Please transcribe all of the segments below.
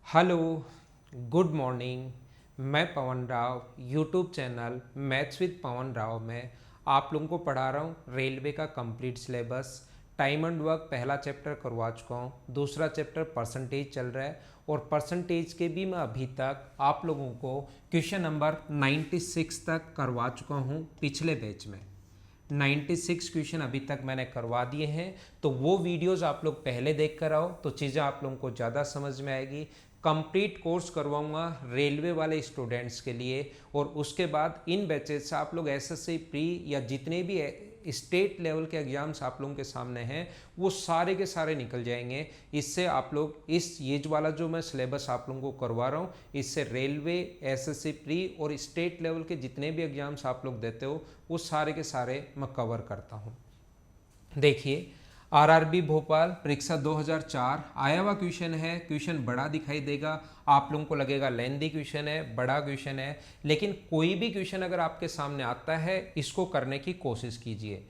Hello, good morning. मैं Pawan Rao YouTube channel maths with Pawan Rao में आप लोगों को पढ़ा रहा हूँ रेलवे का complete syllabus. Time and work पहला चैप्टर करवा चुका हूँ, दूसरा चैप्टर परसेंटेज चल रहा है और परसेंटेज के भी मैं अभी तक आप लोगों को क्वेश्चन नंबर 96 तक करवा चुका हूँ। पिछले बैच में 96 क्वेश्चन अभी तक मैंने करवा दिए हैं, तो वो वीडियोस आप लोग पहले देख कर आओ तो चीज़ें आप लोगों को ज़्यादा समझ में आएगी। कंप्लीट कोर्स करवाऊंगा रेलवे वाले स्टूडेंट्स के लिए और उसके बाद इन बैचेस से आप लोग एसएससी प्री या जितने भी स्टेट लेवल के एग्जाम्स आप लोगों के सामने हैं वो सारे के सारे निकल जाएंगे। इससे आप लोग ये वाला जो मैं सिलेबस आप लोगों को करवा रहा हूँ इससे रेलवे, एसएससी प्री और स्टेट लेवल के जितने भी एग्जाम्स आप लोग देते हो वो सारे के सारे मैं कवर करता हूँ। देखिए, आरआरबी भोपाल परीक्षा 2004 आया हुआ क्वेश्चन है। क्वेश्चन बड़ा दिखाई देगा, आप लोगों को लगेगा लेंदी क्वेश्चन है, बड़ा क्वेश्चन है, लेकिन कोई भी क्वेश्चन अगर आपके सामने आता है इसको करने की कोशिश कीजिए,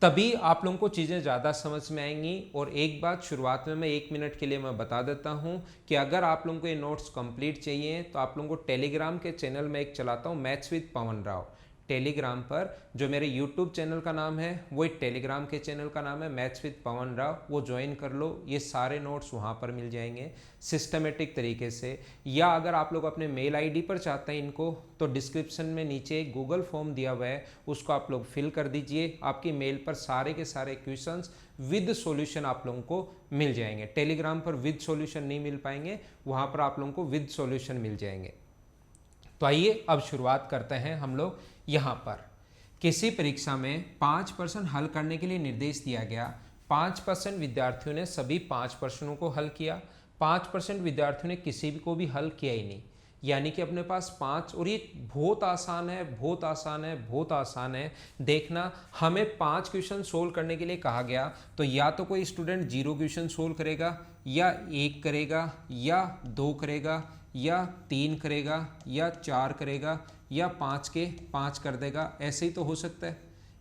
तभी आप लोगों को चीज़ें ज़्यादा समझ में आएंगी। और एक बात शुरुआत में मैं 1 मिनट के लिए मैं बता देता हूँ कि अगर आप लोगों को ये नोट्स कंप्लीट चाहिए तो आप लोगों को टेलीग्राम के चैनल में एक चलाता हूँ maths with Pawan Rao. Telegram पर जो मेरे यूट्यूब चैनल का नाम है वही टेलीग्राम के चैनल का नाम है मैथ्स विद पवन राव, वो ज्वाइन कर लो। ये सारे नोट्स वहाँ पर मिल जाएंगे सिस्टमेटिक तरीके से। या अगर आप लोग अपने मेल आईडी पर चाहते हैं इनको तो डिस्क्रिप्शन में नीचे एक गूगल फॉर्म दिया हुआ है, उसको आप लोग फिल कर दीजिए। आपकी मेल पर सारे के सारे क्वेश्चंस विद सॉल्यूशन आप लोगों को मिल जाएंगे। टेलीग्राम पर विद सॉल्यूशन नहीं मिल पाएंगे, वहाँ पर आप लोगों को विद सॉल्यूशन मिल जाएंगे। तो आइए अब शुरुआत करते हैं हम लोग। यहाँ पर किसी परीक्षा में 5% हल करने के लिए निर्देश दिया गया। 5% विद्यार्थियों ने सभी 5 प्रश्नों को हल किया, 5% विद्यार्थियों ने किसी भी को भी हल किया ही नहीं। यानी कि अपने पास 5, और ये बहुत आसान है, बहुत आसान है, बहुत आसान है। देखना, हमें 5 क्वेश्चन सोल्व करने के लिए कहा गया तो या तो कोई स्टूडेंट 0 क्वेश्चन सोल्व करेगा, या 1 करेगा, या 2 करेगा, या 3 करेगा, या 4 करेगा, या 5 के 5 कर देगा। ऐसे ही तो हो सकता है,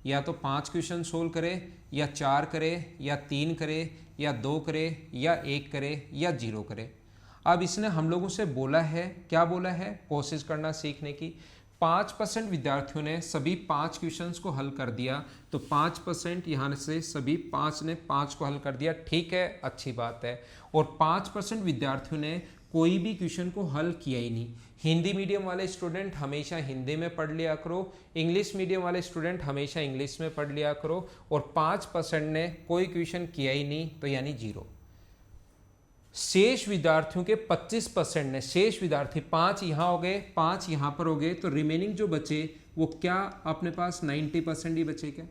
या तो 5 क्वेश्चन सोल्व करे, या 4 करे, या 3 करे, या 2 करे, या 1 करे, या 0 करे। अब इसने हम लोगों से बोला है, क्या बोला है, कोशिश करना सीखने की। 5% विद्यार्थियों ने सभी 5 क्वेश्चंस को हल कर दिया, तो 5% यहाँ से सभी 5 ने 5 को हल कर दिया, ठीक है, अच्छी बात है। और 5% विद्यार्थियों ने कोई भी क्वेश्चन को हल किया ही नहीं। हिंदी मीडियम वाले स्टूडेंट हमेशा हिंदी में पढ़ लिया करो, इंग्लिश मीडियम वाले स्टूडेंट हमेशा इंग्लिश में पढ़ लिया करो। और 5% ने कोई क्वेश्चन किया ही नहीं, तो यानी 0। शेष विद्यार्थियों के 25% ने, शेष विद्यार्थी 5 यहाँ हो गए, 5 यहाँ पर हो गए, तो रिमेनिंग जो बचे वो क्या अपने पास 90% ही बचे। क्या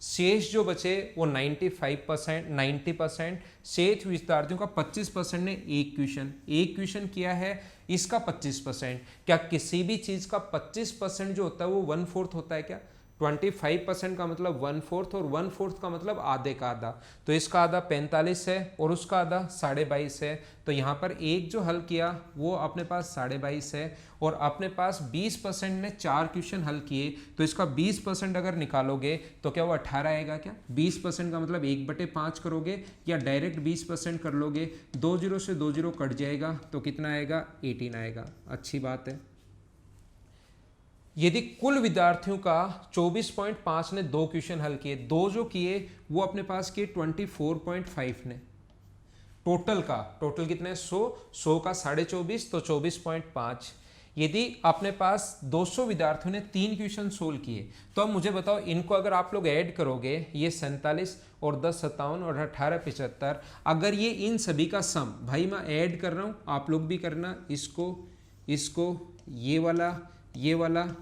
शेष जो बचे वो 95%, 90%। शेष विद्यार्थियों का 25% ने एक क्वेश्चन किया है, इसका 25%। क्या किसी भी चीज़ का 25% जो होता है वो 1/4 होता है क्या? 25% का मतलब 1/4 और 1/4 का मतलब आधे का आधा। तो इसका आधा 45 है और उसका आधा 22.5 है। तो यहाँ पर एक जो हल किया वो अपने पास 22.5 है, और अपने पास 20% ने 4 क्वेश्चन हल किए, तो इसका 20% अगर निकालोगे तो क्या वो 18 आएगा क्या? 20% का मतलब 1/5 करोगे या डायरेक्ट 20% कर लोगे, 2 0 से 2 0 कट जाएगा, तो कितना आएगा? 18 आएगा। अच्छी बात है। यदि कुल विद्यार्थियों का 24.5 ने 2 क्वेश्चन हल किए, 2 जो किए वो अपने पास किए 24.5 ने, टोटल कितने? 100 का 24.5 तो 24.5। यदि अपने पास 200 विद्यार्थियों ने 3 क्वेश्चन सोल्व किए, तो अब मुझे बताओ इनको अगर आप लोग ऐड करोगे, ये 47 और 10 57 और 18 75, अगर ये इन सभी का सम, भाई मैं ऐड कर रहा हूँ, आप लोग भी करना, इसको ये वाला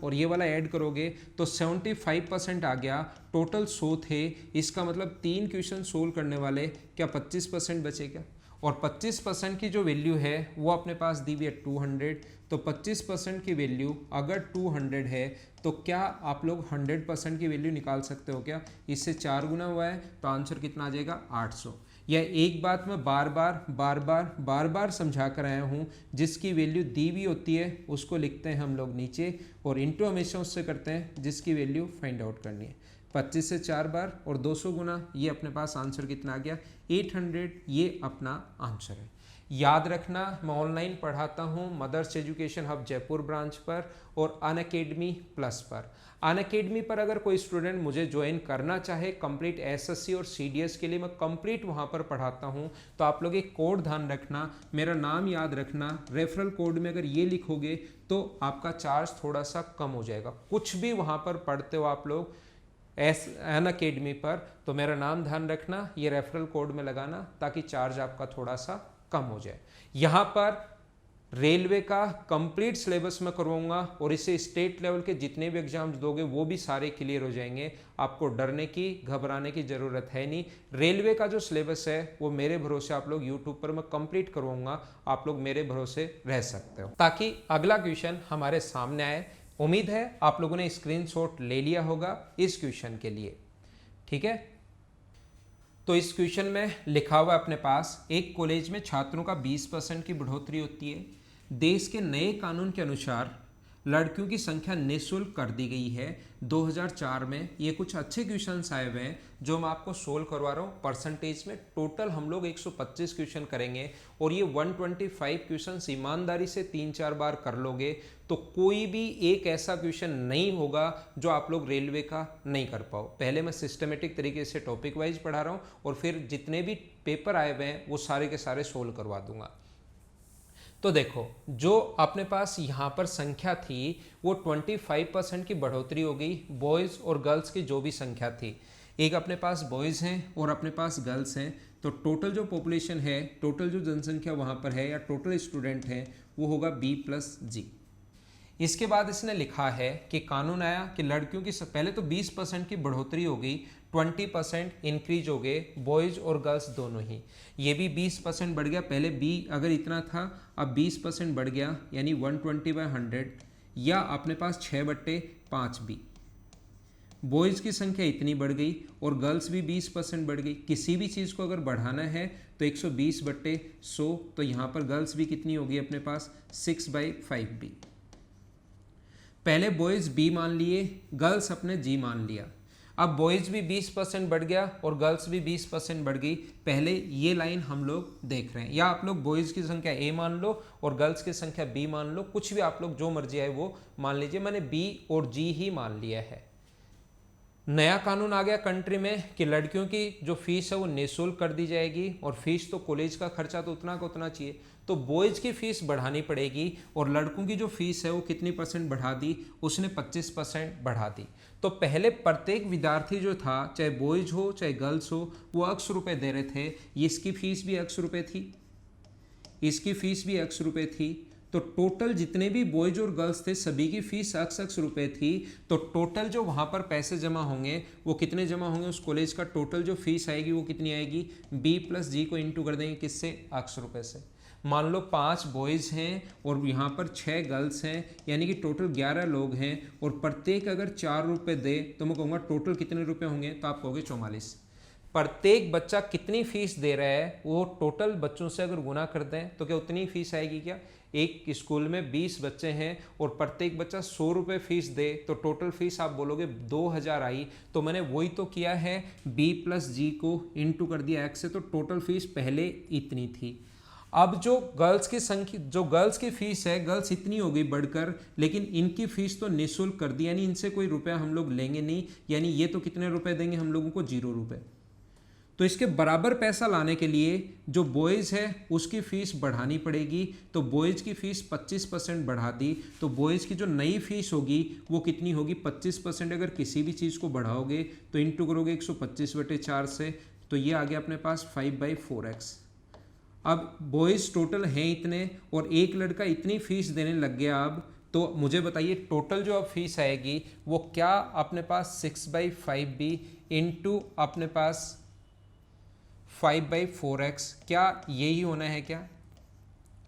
और ये वाला ऐड करोगे तो 75% आ गया। टोटल 100 थे, इसका मतलब 3 क्वेश्चन सोल्व करने वाले, क्या 25% बचे क्या? और 25% की जो वैल्यू है वो अपने पास दी हुई है 200। तो 25% की वैल्यू अगर 200 है तो क्या आप लोग 100% की वैल्यू निकाल सकते हो क्या? इससे 4 गुना हुआ है तो आंसर कितना आ जाएगा? 800। यह एक बात मैं बार बार समझा कर आया हूँ, जिसकी वैल्यू दी हुई होती है उसको लिखते हैं हम लोग नीचे, और इंटू हमेशा उससे करते हैं जिसकी वैल्यू फाइंड आउट करनी है। 25 से 4 बार और 200 गुना, ये अपने पास आंसर कितना आ गया? 800। ये अपना आंसर है। याद रखना, मैं ऑनलाइन पढ़ाता हूँ Mother's Education Hub Jaipur branch पर और अनअकैडमी प्लस पर। अनअकैडमी पर अगर कोई स्टूडेंट मुझे ज्वाइन करना चाहे कंप्लीट एसएससी और सीडीएस के लिए, मैं कंप्लीट वहाँ पर पढ़ाता हूँ। तो आप लोग एक कोड ध्यान रखना, मेरा नाम याद रखना, रेफरल कोड में अगर ये लिखोगे तो आपका चार्ज थोड़ा सा कम हो जाएगा। कुछ भी वहाँ पर पढ़ते हो आप लोग अनअकैडमी पर, तो मेरा नाम ध्यान रखना, ये रेफरल कोड में लगाना ताकि चार्ज आपका थोड़ा सा कम हो जाए। यहाँ पर रेलवे का कंप्लीट सिलेबस मैं करवाऊंगा और इससे स्टेट लेवल के जितने भी एग्जाम्स दोगे वो भी सारे क्लियर हो जाएंगे। आपको डरने की घबराने की ज़रूरत है नहीं। रेलवे का जो सिलेबस है वो मेरे भरोसे आप लोग यूट्यूब पर मैं कंप्लीट करवाऊंगा, आप लोग मेरे भरोसे रह सकते हो ताकि अगला क्वेश्चन हमारे सामने आए। उम्मीद है आप लोगों ने स्क्रीनशॉट ले लिया होगा इस क्वेश्चन के लिए, ठीक है। तो इस क्वेश्चन में लिखा हुआ अपने पास, एक कॉलेज में छात्रों का 20% की बढ़ोतरी होती है। देश के नए कानून के अनुसार लड़कियों की संख्या निःशुल्क कर दी गई है 2004 में। ये कुछ अच्छे क्वेश्चंस आए हुए हैं जो मैं आपको सोल्व करवा रहा हूँ परसेंटेज में। टोटल हम लोग 125 क्वेश्चन करेंगे और ये 125 क्वेश्चंस ईमानदारी से 3-4 बार कर लोगे तो कोई भी एक ऐसा क्वेश्चन नहीं होगा जो आप लोग रेलवे का नहीं कर पाओ। पहले मैं सिस्टमेटिक तरीके से टॉपिक वाइज पढ़ा रहा हूँ और फिर जितने भी पेपर आए हुए हैं वो सारे के सारे सोल्व करवा दूंगा। तो देखो, जो अपने पास यहाँ पर संख्या थी वो 25% की बढ़ोतरी हो गई। बॉयज़ और गर्ल्स की जो भी संख्या थी, एक अपने पास बॉयज़ हैं और अपने पास गर्ल्स हैं, तो टोटल जो पॉपुलेशन है, टोटल जो जनसंख्या वहाँ पर है या टोटल स्टूडेंट हैं वो होगा B+G। इसके बाद इसने लिखा है कि कानून आया कि लड़कियों की पहले तो 20% की बढ़ोतरी हो गई, 20% इंक्रीज हो गए बॉयज़ और गर्ल्स दोनों ही। ये भी 20% बढ़ गया, पहले बी अगर इतना था अब 20% बढ़ गया, यानी 120/100 या अपने पास 6/5B। बॉयज़ की संख्या इतनी बढ़ गई और गर्ल्स भी 20% बढ़ गई। किसी भी चीज़ को अगर बढ़ाना है तो 120/100, तो यहाँ पर गर्ल्स भी कितनी होगी अपने पास 6/5B। पहले बॉयज़ B मान लिए, गर्ल्स अपने G मान लिया। अब बॉयज़ भी 20% बढ़ गया और गर्ल्स भी 20% बढ़ गई। पहले ये लाइन हम लोग देख रहे हैं, या आप लोग बॉयज़ की संख्या A मान लो और गर्ल्स की संख्या B मान लो, कुछ भी आप लोग जो मर्जी आए वो मान लीजिए। मैंने B और G ही मान लिया है। नया कानून आ गया कंट्री में कि लड़कियों की जो फीस है वो निःशुल्क कर दी जाएगी और फीस तो कॉलेज का खर्चा तो उतना का उतना चाहिए, तो बॉयज़ की फ़ीस बढ़ानी पड़ेगी और लड़कों की जो फीस है वो कितनी % बढ़ा दी, उसने 25% बढ़ा दी। तो पहले प्रत्येक विद्यार्थी जो था, चाहे बॉयज़ हो चाहे गर्ल्स हो, वो X रुपये दे रहे थे। इसकी फ़ीस भी X रुपये थी, इसकी फ़ीस भी X रुपये थी। तो टोटल जितने भी बॉयज और गर्ल्स थे सभी की फीस X रुपये थी। तो टोटल जो वहाँ पर पैसे जमा होंगे वो कितने जमा होंगे, उस कॉलेज का टोटल जो फीस आएगी वो कितनी आएगी, B+G को इंटू कर देंगे किससे, X रुपये से। मान लो 5 बॉयज़ हैं और यहाँ पर 6 गर्ल्स हैं, यानी कि टोटल 11 लोग हैं और प्रत्येक अगर 4 रुपये दे तो मैं कहूँगा टोटल कितने रुपये होंगे, तो आप कहोगे 44। प्रत्येक बच्चा कितनी फीस दे रहा है वो टोटल बच्चों से अगर गुना कर दें तो क्या उतनी फीस आएगी क्या। एक स्कूल में 20 बच्चे हैं और प्रत्येक बच्चा 100 रुपये फीस दे तो टोटल फीस आप बोलोगे 2000 आई। तो मैंने वही तो किया है, B+G को इंटू कर दिया X से, तो टोटल फीस पहले इतनी थी। अब जो गर्ल्स की संख्या, जो गर्ल्स की फीस है, गर्ल्स इतनी हो गई बढ़कर, लेकिन इनकी फीस तो निःशुल्क कर दी, यानी इनसे कोई रुपया हम लोग लेंगे नहीं, यानी ये तो कितने रुपए देंगे हम लोगों को, 0 रुपये। तो इसके बराबर पैसा लाने के लिए जो बॉयज़ है उसकी फ़ीस बढ़ानी पड़ेगी। तो बॉयज़ की फ़ीस 25% बढ़ा दी, तो बॉयज़ की जो नई फ़ीस होगी वो कितनी होगी, 25%। अगर किसी भी चीज़ को बढ़ाओगे तो इंटू करोगे 125/4 से, तो ये आ गया अपने पास 5/4x। अब बॉयज़ टोटल हैं इतने और एक लड़का इतनी फ़ीस देने लग गया। अब तो मुझे बताइए टोटल जो अब फीस आएगी वो क्या अपने पास 6/5B इंटू अपने पास 5/4x, क्या यही होना है क्या।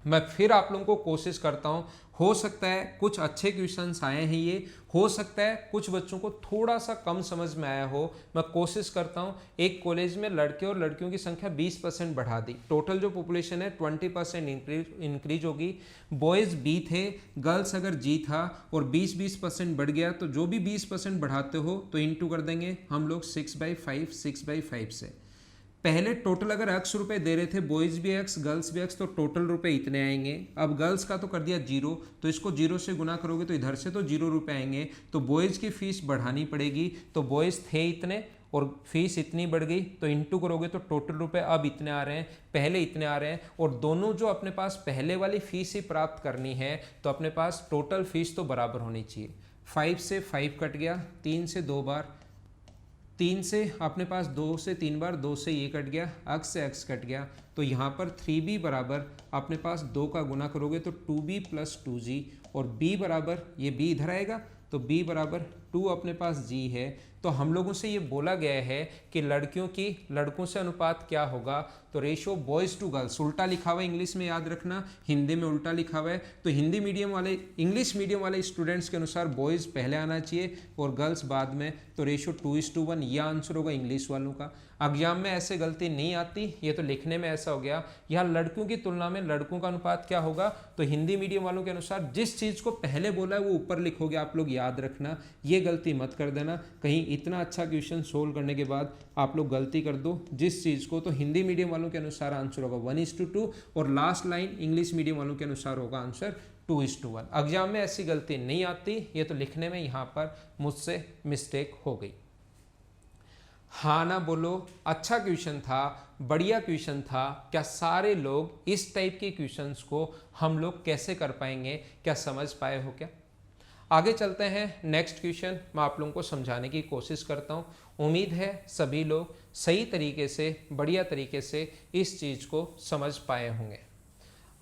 मैं फिर आप लोगों को कोशिश करता हूँ, हो सकता है कुछ अच्छे क्वेश्चंस आए हैं, ये हो सकता है कुछ बच्चों को थोड़ा सा कम समझ में आया हो। मैं कोशिश करता हूँ, एक कॉलेज में लड़के और लड़कियों की संख्या 20% बढ़ा दी, टोटल जो पॉपुलेशन है 20% इंक्रीज होगी। बॉयज़ B थे, गर्ल्स अगर G था और 20% बढ़ गया, तो जो भी 20% बढ़ाते हो तो इंटू कर देंगे हम लोग 6/5 से। पहले टोटल अगर x रुपए दे रहे थे, बॉयज़ भी x गर्ल्स भी x, तो टोटल रुपए इतने आएंगे। अब गर्ल्स का तो कर दिया 0, तो इसको 0 से गुना करोगे तो इधर से तो 0 रुपए आएंगे, तो बॉयज़ की फीस बढ़ानी पड़ेगी। तो बॉयज़ थे इतने और फीस इतनी बढ़ गई, तो इंटू करोगे तो टोटल रुपए अब इतने आ रहे हैं, पहले इतने आ रहे हैं। और दोनों जो अपने पास पहले वाली फीस ही प्राप्त करनी है, तो अपने पास टोटल फीस तो बराबर होनी चाहिए। 5 से 5 कट गया, 3 से 2 बार, 3 से अपने पास 2 से 3 बार, 2 से ये कट गया, x से x कट गया। तो यहाँ पर 3b बराबर अपने पास 2 का गुना करोगे तो 2b प्लस 2g, और b बराबर ये b इधर आएगा, तो b बराबर 2 अपने पास g है। तो हम लोगों से ये बोला गया है कि लड़कियों की लड़कों से अनुपात क्या होगा, तो रेशियो बॉयज़ टू गर्ल्स, उल्टा लिखा हुआ है इंग्लिश में, याद रखना, हिंदी में उल्टा लिखा हुआ है। तो हिंदी मीडियम वाले, इंग्लिश मीडियम वाले स्टूडेंट्स के अनुसार बॉयज़ पहले आना चाहिए और गर्ल्स बाद में, तो रेशियो 2:1, यह आंसर होगा इंग्लिश वालों का। एग्जाम में ऐसे गलती नहीं आती, ये तो लिखने में ऐसा हो गया। यहाँ लड़कियों की तुलना में लड़कों का अनुपात क्या होगा, तो हिंदी मीडियम वालों के अनुसार जिस चीज़ को पहले बोला है वो ऊपर लिखोगे, आप लोग याद रखना, ये गलती मत कर देना। कहीं इतना अच्छा क्वेश्चन सोल्व करने के बाद आप लोग गलती कर दो जिस चीज़ को, तो हिंदी मीडियम वालों के अनुसार आंसर होगा 1:2, और लास्ट लाइन इंग्लिश मीडियम वालों के अनुसार होगा आंसर 2:1। एग्जाम में ऐसी गलती नहीं आती, ये तो लिखने में यहाँ पर मुझसे मिस्टेक हो गई। हाँ ना बोलो, अच्छा क्वेश्चन था, बढ़िया क्वेश्चन था। क्या सारे लोग इस टाइप के क्वेश्चंस को हम लोग कैसे कर पाएंगे, क्या समझ पाए हो क्या? आगे चलते हैं, नेक्स्ट क्वेश्चन मैं आप लोगों को समझाने की कोशिश करता हूँ। उम्मीद है सभी लोग सही तरीके से, बढ़िया तरीके से इस चीज़ को समझ पाए होंगे।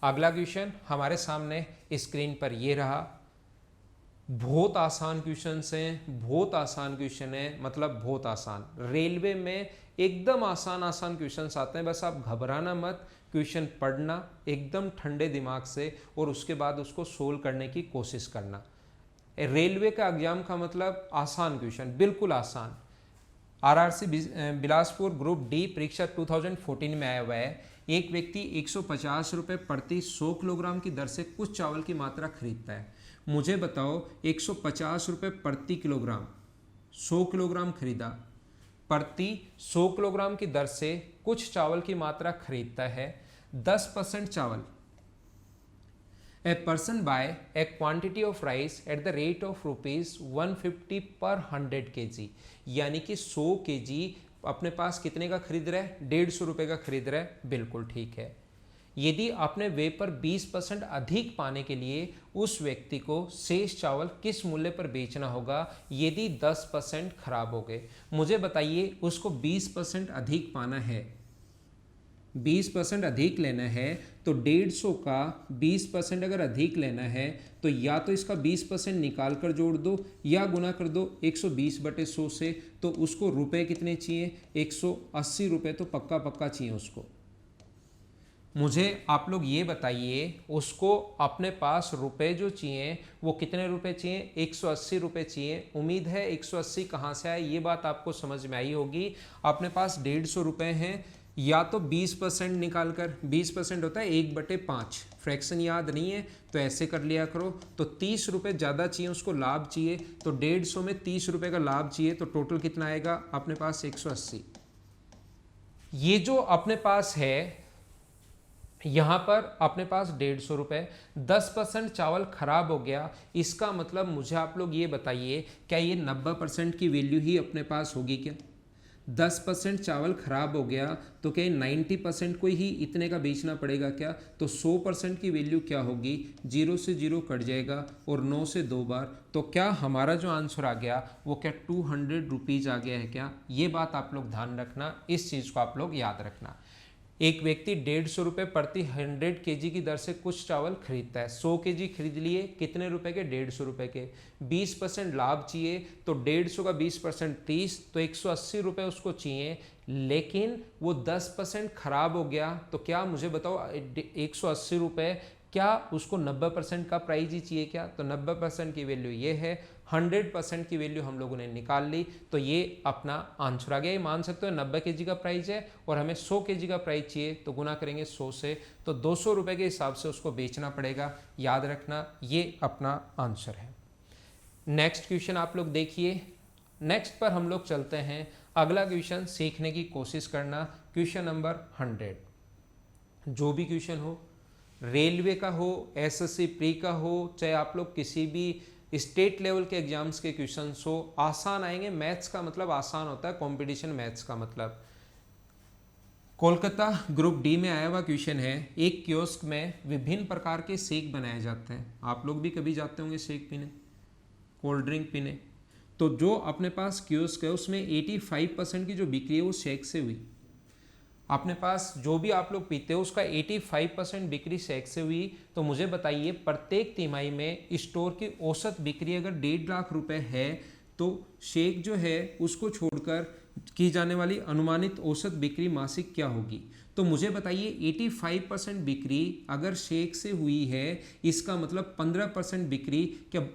अगला क्वेश्चन हमारे सामने स्क्रीन पर ये रहा। बहुत आसान क्वेश्चन हैं, बहुत आसान क्वेश्चन है, मतलब बहुत आसान। रेलवे में एकदम आसान आसान क्वेश्चंस आते हैं, बस आप घबराना मत, क्वेश्चन पढ़ना एकदम ठंडे दिमाग से और उसके बाद उसको सोल्व करने की कोशिश करना। रेलवे का एग्जाम का मतलब आसान क्वेश्चन, बिल्कुल आसान। आरआरसी बिलासपुर ग्रुप डी परीक्षा 2014 में आया हुआ है। एक व्यक्ति 150 रुपये प्रति 100 किलोग्राम की दर से कुछ चावल की मात्रा खरीदता है। मुझे बताओ 150 रुपये प्रति किलोग्राम, 100 किलोग्राम खरीदा, प्रति 100 किलोग्राम की दर से कुछ चावल की मात्रा खरीदता है। 10% चावल, a person by A quantity of rice at the rate of ₹150 पर 100 kg, यानी कि 100 kg अपने पास कितने का खरीद रहा है, 150 रुपये का खरीद रहा है, बिल्कुल ठीक है। यदि अपने वे पर 20% अधिक पाने के लिए उस व्यक्ति को शेष चावल किस मूल्य पर बेचना होगा यदि 10% खराब हो गए? मुझे बताइए, उसको 20% अधिक पाना है, 20% अधिक लेना है, तो 150 का 20% अगर अधिक लेना है तो या तो इसका 20% निकाल कर जोड़ दो या गुना कर दो 120/100 से, तो उसको रुपए कितने चाहिए, 180 रुपये तो पक्का पक्का चाहिए उसको। मुझे आप लोग ये बताइए, उसको अपने पास रुपए जो चाहिए वो कितने रुपए चाहिए, 180 रुपये चाहिए। उम्मीद है 180 कहाँ से आए ये बात आपको समझ में आई होगी। अपने पास 150 रुपये हैं, या तो 20% निकाल कर, 20% होता है 1/5, फ्रैक्शन याद नहीं है तो ऐसे कर लिया करो। तो 30 रुपये ज़्यादा चाहिए उसको, लाभ चाहिए, तो 150 में 30 रुपये का लाभ चाहिए, तो टोटल कितना आएगा अपने पास 180। ये जो अपने पास है यहाँ पर अपने पास 150 रुपये, 10% चावल खराब हो गया, इसका मतलब मुझे आप लोग ये बताइए क्या ये 90% की वैल्यू ही अपने पास होगी क्या? 10% चावल खराब हो गया तो क्या 90% को ही इतने का बेचना पड़ेगा क्या? तो 100% की वैल्यू क्या होगी, 0 से 0 कट जाएगा और 9 से 2 बार, तो क्या हमारा जो आंसर आ गया वो क्या 200 रुपीज़ आ गया है क्या? ये बात आप लोग ध्यान रखना, इस चीज़ को आप लोग याद रखना। एक व्यक्ति 150 रुपये प्रति 100 kg की दर से कुछ चावल खरीदता है। 100 kg खरीद लिए, कितने रुपए के, 150 रुपये के। 20% लाभ चाहिए, तो 150 का 20% 30, तो 180 रुपये उसको चाहिए। लेकिन वो 10% खराब हो गया, तो क्या मुझे बताओ 180 रुपये, क्या उसको 90% का प्राइस ही चाहिए क्या? तो 90% की वैल्यू ये है, 100% की वैल्यू हम लोगों ने निकाल ली, तो ये अपना आंसर आ गया। ये मान सकते हो 90 kg का प्राइस है और हमें 100 kg का प्राइस चाहिए, तो गुना करेंगे 100 से, तो 200 रुपये के हिसाब से उसको बेचना पड़ेगा। याद रखना, ये अपना आंसर है। नेक्स्ट क्वेश्चन आप लोग देखिए। नेक्स्ट पर हम लोग चलते हैं। अगला क्वेश्चन सीखने की कोशिश करना, क्वेश्चन नंबर 100। जो भी क्वेश्चन हो, रेलवे का हो, एसएससी प्री का हो, चाहे आप लोग किसी भी स्टेट लेवल के एग्जाम्स के क्वेश्चंस हो, आसान आएंगे। मैथ्स का मतलब आसान होता है, कंपटीशन मैथ्स का मतलब। कोलकाता ग्रुप डी में आया हुआ क्वेश्चन है, एक कियोस्क में विभिन्न प्रकार के शेक बनाए जाते हैं। आप लोग भी कभी जाते होंगे शेक पीने, कोल्ड ड्रिंक पीने। तो जो अपने पास कियोस्क है उसमें 85% की जो बिक्री है वो शेक से हुई। अपने पास जो भी आप लोग पीते हो उसका 85% बिक्री शेक से हुई। तो मुझे बताइए प्रत्येक तिमाही में स्टोर की औसत बिक्री अगर 1.5 लाख रुपए है तो शेक जो है उसको छोड़कर की जाने वाली अनुमानित औसत बिक्री मासिक क्या होगी। तो मुझे बताइए 85% बिक्री अगर शेक से हुई है, इसका मतलब 15% बिक्री क्या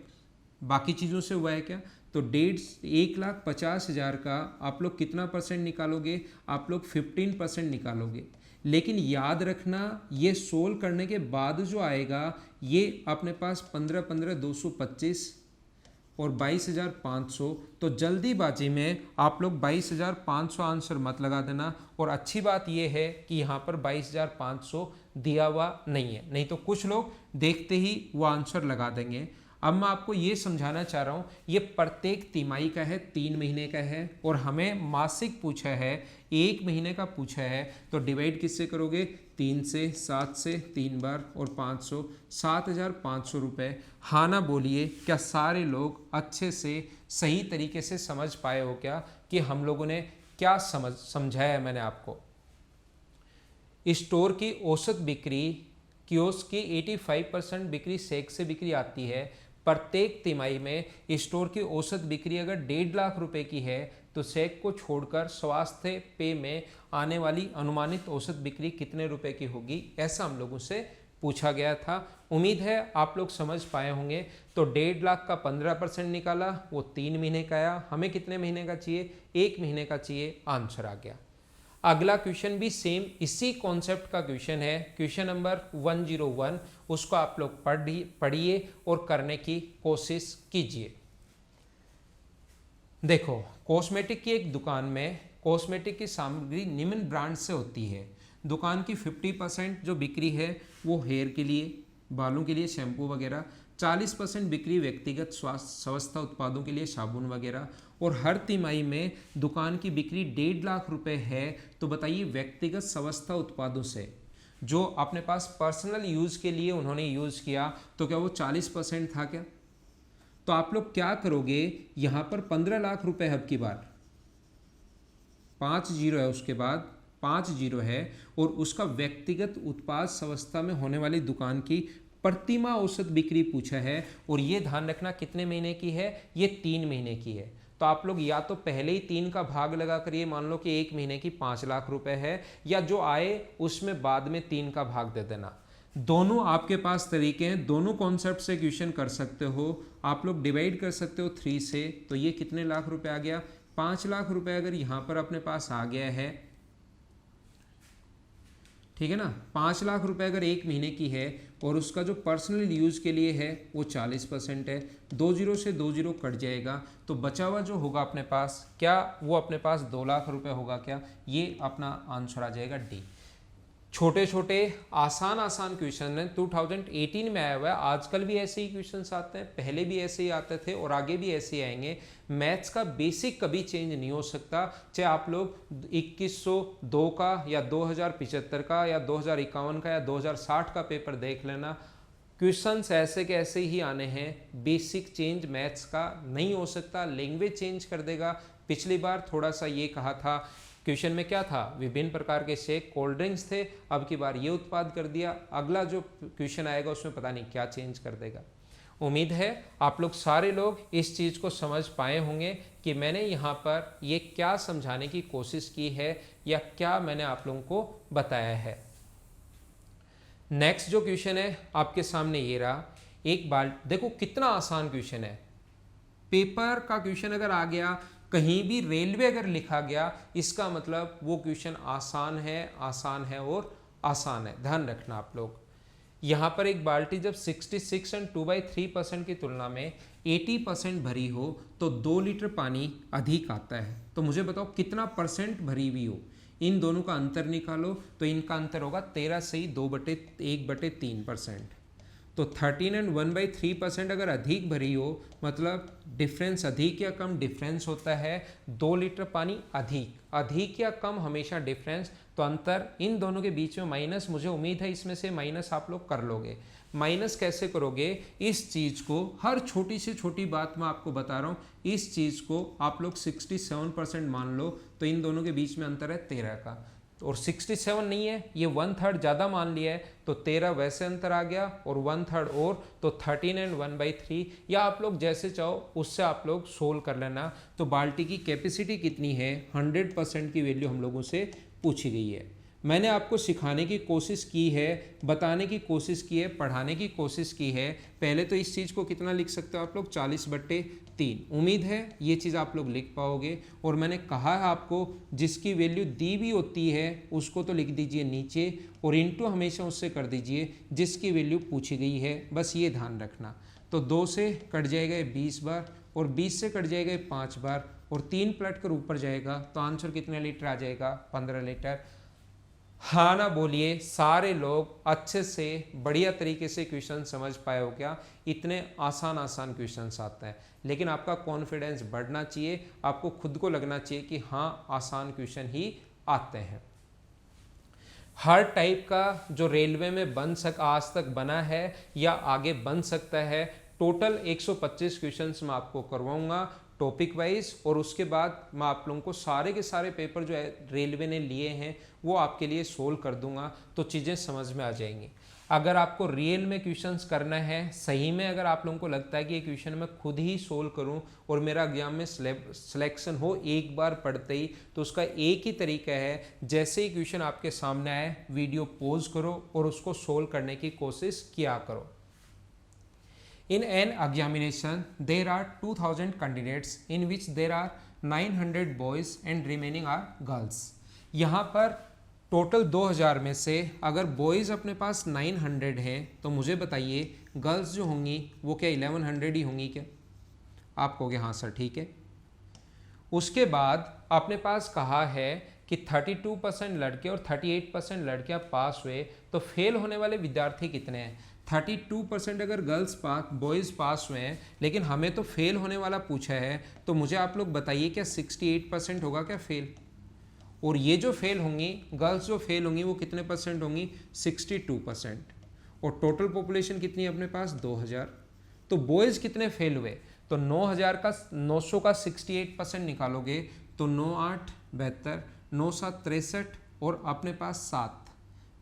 बाकी चीज़ों से हुआ है क्या? तो 1,50,000 का आप लोग कितना परसेंट निकालोगे? आप लोग 15% निकालोगे। लेकिन याद रखना ये सोल्व करने के बाद जो आएगा ये अपने पास 15,225 और 22,500। तो जल्दीबाजी में आप लोग 22,500 आंसर मत लगा देना। और अच्छी बात यह है कि यहाँ पर 22,500 दिया हुआ नहीं है, नहीं तो कुछ लोग देखते ही वो आंसर लगा देंगे। अब मैं आपको ये समझाना चाह रहा हूँ, ये प्रत्येक तिमाही का है, 3 महीने का है और हमें मासिक पूछा है, 1 महीने का पूछा है। तो डिवाइड किससे करोगे? 3 से, 7 से 3 बार और 500, 7,500 रुपये। हाँ ना बोलिए, क्या सारे लोग अच्छे से सही तरीके से समझ पाए हो क्या कि हम लोगों ने क्या समझाया है मैंने आपको? स्टोर की औसत बिक्री, कियोस्क की 85% बिक्री शेक से बिक्री आती है। प्रत्येक तिमाही में स्टोर की औसत बिक्री अगर 1.5 लाख रुपए की है तो शेक को छोड़कर स्वास्थ्य पे में आने वाली अनुमानित औसत बिक्री कितने रुपए की होगी, ऐसा हम लोगों से पूछा गया था। उम्मीद है आप लोग समझ पाए होंगे। तो 1.5 लाख का 15% निकाला, वो 3 महीने का आया। हमें कितने महीने का चाहिए? 1 महीने का चाहिए। आंसर आ गया। अगला क्वेश्चन भी सेम इसी कॉन्सेप्ट का क्वेश्चन है, क्वेश्चन नंबर 101। उसको आप लोग पढ़िए और करने की कोशिश कीजिए। देखो, कॉस्मेटिक की एक दुकान में कॉस्मेटिक की सामग्री निम्न ब्रांड से होती है। दुकान की 50% जो बिक्री है वो हेयर के लिए, बालों के लिए शैम्पू वगैरह, 40% बिक्री व्यक्तिगत स्वास्थ्य उत्पादों के लिए साबुन वगैरह, और हर तिमाही में दुकान की बिक्री 1.5 लाख रुपए है। तो बताइए व्यक्तिगत स्वास्थ्य उत्पादों से जो अपने पास पर्सनल यूज़ के लिए उन्होंने यूज़ किया, तो क्या वो 40% था क्या? तो आप लोग क्या करोगे, यहाँ पर 15 लाख रुपए अब की बार 5 जीरो है, उसके बाद 5 जीरो है, और उसका व्यक्तिगत उत्पाद स्वास्थ्य में होने वाली दुकान की प्रतिमाह औसत बिक्री पूछा है। और ये ध्यान रखना कितने महीने की है? ये 3 महीने की है। तो आप लोग या तो पहले ही 3 का भाग लगा करिए, मान लो कि 1 महीने की 5 लाख रुपए है, या जो आए उसमें बाद में 3 का भाग दे देना। दोनों आपके पास तरीके हैं, दोनों कॉन्सेप्ट से क्वेश्चन कर सकते हो। आप लोग डिवाइड कर सकते हो 3 से, तो ये कितने लाख रुपए आ गया? 5 लाख रुपए अगर यहाँ पर अपने पास आ गया है, ठीक है ना। 5 लाख रुपए अगर 1 महीने की है और उसका जो पर्सनल यूज़ के लिए है वो 40% है, 2 जीरो से 2 जीरो कट जाएगा, तो बचा हुआ जो होगा अपने पास, क्या वो अपने पास 2 लाख रुपए होगा क्या? ये अपना आंसर आ जाएगा डी। छोटे छोटे आसान क्वेश्चन हैं, 2018 में आया हुआ है। आजकल भी ऐसे ही क्वेश्चंस आते हैं, पहले भी ऐसे ही आते थे और आगे भी ऐसे ही आएंगे। मैथ्स का बेसिक कभी चेंज नहीं हो सकता, चाहे आप लोग 2102 का या 2075 का या 2051 का या 2060 का पेपर देख लेना, क्वेश्चंस ऐसे के ऐसे ही आने हैं। बेसिक चेंज मैथ्स का नहीं हो सकता, लैंग्वेज चेंज कर देगा। पिछली बार थोड़ा सा ये कहा था, क्वेश्चन में क्या था, विभिन्न प्रकार के शेक कोल्ड ड्रिंक्स थे, अब की बार ये उत्पाद कर दिया। अगला जो क्वेश्चन आएगा उसमें पता नहीं क्या चेंज कर देगा। उम्मीद है आप लोग सारे लोग इस चीज़ को समझ पाए होंगे कि मैंने यहाँ पर ये क्या समझाने की कोशिश की है या क्या मैंने आप लोगों को बताया है। नेक्स्ट जो क्वेश्चन है आपके सामने ये रहा। एक बार देखो कितना आसान क्वेश्चन है। पेपर का क्वेश्चन अगर आ गया, कहीं भी रेलवे अगर लिखा गया, इसका मतलब वो क्वेश्चन आसान है, आसान है और आसान है। ध्यान रखना आप लोग। यहाँ पर एक बाल्टी जब 66 एंड 2/3% की तुलना में 80% भरी हो तो 2 लीटर पानी अधिक आता है। तो मुझे बताओ कितना परसेंट भरी हुई हो। इन दोनों का अंतर निकालो तो इनका अंतर होगा 13 से ही 2/1/3%। तो 13 एंड 1/3% अगर अधिक भरी हो मतलब डिफरेंस अधिक या कम डिफरेंस होता है 2 लीटर पानी अधिक या कम हमेशा डिफरेंस, तो अंतर इन दोनों के बीच में माइनस, मुझे उम्मीद है इसमें से माइनस आप लोग कर लोगे। माइनस कैसे करोगे, इस चीज़ को हर छोटी से छोटी बात मैं आपको बता रहा हूँ, इस चीज़ को आप लोग 67% मान लो तो इन दोनों के बीच में अंतर है 13 का, और 67 नहीं है, ये 1/3 ज़्यादा मान लिया है तो 13 वैसे अंतर आ गया और 1/3 और, तो 13 एंड 1/3, या आप लोग जैसे चाहो उससे आप लोग सोल्व कर लेना। तो बाल्टी की कैपेसिटी कितनी है, 100% की वैल्यू हम लोगों से पूछी गई है। मैंने आपको सिखाने की कोशिश की है, बताने की कोशिश की है, पढ़ाने की कोशिश की है। पहले तो इस चीज़ को कितना लिख सकते हो आप लोग, 40/3। उम्मीद है ये चीज़ आप लोग लिख पाओगे। और मैंने कहा है आपको जिसकी वैल्यू दी भी होती है उसको तो लिख दीजिए नीचे, और इंटू हमेशा उससे कर दीजिए जिसकी वैल्यू पूछी गई है, बस ये ध्यान रखना। तो 2 से कट जाएगा ये 20 बार, और 20 से कट जाएगा ये 5 बार, और 3 पलट कर ऊपर जाएगा तो आंसर कितने लीटर आ जाएगा, 15 लीटर। हाँ ना बोलिए, सारे लोग अच्छे से बढ़िया तरीके से क्वेश्चन समझ पाए हो क्या? इतने आसान क्वेश्चंस आते हैं, लेकिन आपका कॉन्फिडेंस बढ़ना चाहिए, आपको खुद को लगना चाहिए कि हाँ आसान क्वेश्चन ही आते हैं। हर टाइप का जो रेलवे में आज तक बना है या आगे बन सकता है, टोटल 125 क्वेश्चंस मैं आपको करवाऊंगा टॉपिक वाइज, और उसके बाद मैं आप लोगों को सारे के सारे पेपर जो रेलवे ने लिए हैं वो आपके लिए सोल्व कर दूंगा, तो चीज़ें समझ में आ जाएंगी। अगर आपको रियल में क्वेश्चंस करना है, सही में अगर आप लोगों को लगता है कि ये क्वेश्चन मैं खुद ही सोल्व करूं और मेरा एग्जाम में सिलेक्शन हो एक बार पढ़ते ही, तो उसका एक ही तरीका है, जैसे ही क्वेश्चन आपके सामने आए वीडियो पॉज करो और उसको सोल्व करने की कोशिश किया करो। In an examination, there are 2000 candidates in which there are 900 boys and remaining are girls. यहाँ पर टोटल 2000 में से अगर बॉयज़ अपने पास 900 है तो मुझे बताइए गर्ल्स जो होंगी वो क्या 1100 ही होंगी क्या? आप कहोगे हाँ सर ठीक है। उसके बाद अपने पास कहा है कि 32% लड़के और 38% लड़कियां पास हुए, तो फेल होने वाले विद्यार्थी कितने हैं? 32% अगर बॉयज़ पास हुए हैं, लेकिन हमें तो फेल होने वाला पूछा है, तो मुझे आप लोग बताइए क्या 68% होगा क्या फेल? और ये जो फेल होंगी, गर्ल्स जो फेल होंगी वो कितने परसेंट होंगी? 62%। और टोटल पॉपुलेशन कितनी है अपने पास? 2000। तो बॉयज़ कितने फेल हुए? तो 900 का 68% निकालोगे तो 9 8 72, 9 7 63, और अपने पास 7,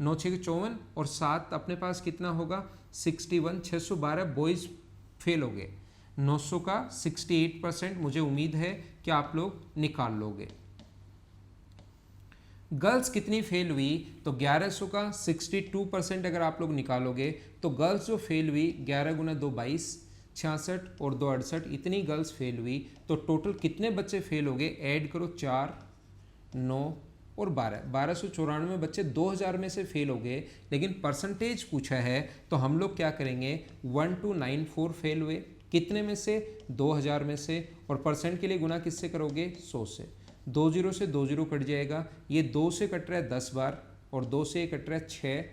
9 6 54, और 7 अपने पास कितना होगा? 61, 612 बॉयज़ फेल हो गए। 900 का 68% मुझे उम्मीद है कि आप लोग निकाल लोगे। गर्ल्स कितनी फेल हुई? तो 1100 का 62% अगर आप लोग निकालोगे तो गर्ल्स जो फेल हुई 11 गुना 2 22, 66 और 2 68, इतनी गर्ल्स फेल हुई। तो टोटल कितने बच्चे फेल हो गए? ऐड करो 4 9 और 1294 बच्चे 2000 में से फेल हो गए। लेकिन परसेंटेज पूछा है तो हम लोग क्या करेंगे? 1294 फेल हुए, कितने में से? 2000 में से। और परसेंट के लिए गुना किससे करोगे? 100 से। 2 0 से 2 0 कट जाएगा, ये 2 से कट रहा है 10 बार, और 2 से कट रहा है 6,